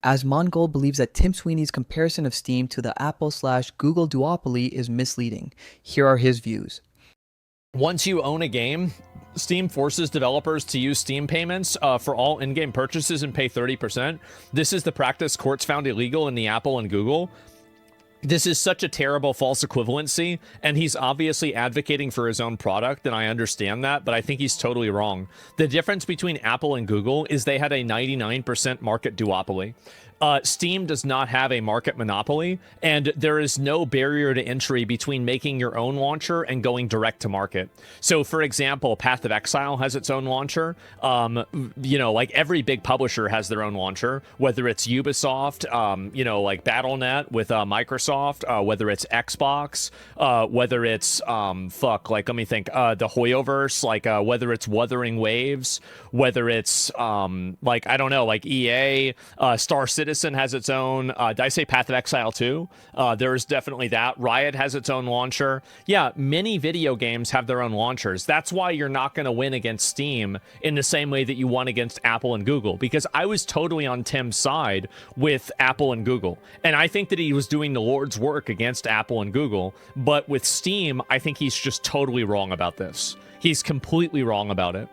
Asmongold believes that Tim Sweeney's comparison of Steam to the Apple/Google duopoly is misleading. Here are his views. Once you own a game, Steam forces developers to use Steam payments for all in-game purchases and pay 30%. This is the practice courts found illegal in the Apple and Google. This is such a terrible false equivalency, and he's obviously advocating for his own product, and I understand that, but I think he's totally wrong. The difference between Apple and Google is they had a 99% market duopoly. Steam does not have a market monopoly, and there is no barrier to entry between making your own launcher and going direct to market. So, for example, Path of Exile has its own launcher. Like every big publisher has their own launcher, whether it's Ubisoft, like Battle.net with Microsoft, whether it's Xbox, whether it's, the Hoyoverse, whether it's Wuthering Waves, whether it's, EA, Star Citizen has its own. Did I say Path of Exile too? There's definitely that. Riot has its own launcher. Yeah, many video games have their own launchers. That's why you're not going to win against Steam in the same way that you won against Apple and Google, because I was totally on Tim's side with Apple and Google. And I think that he was doing the Lord's work against Apple and Google. But with Steam, I think he's just totally wrong about this. He's completely wrong about it.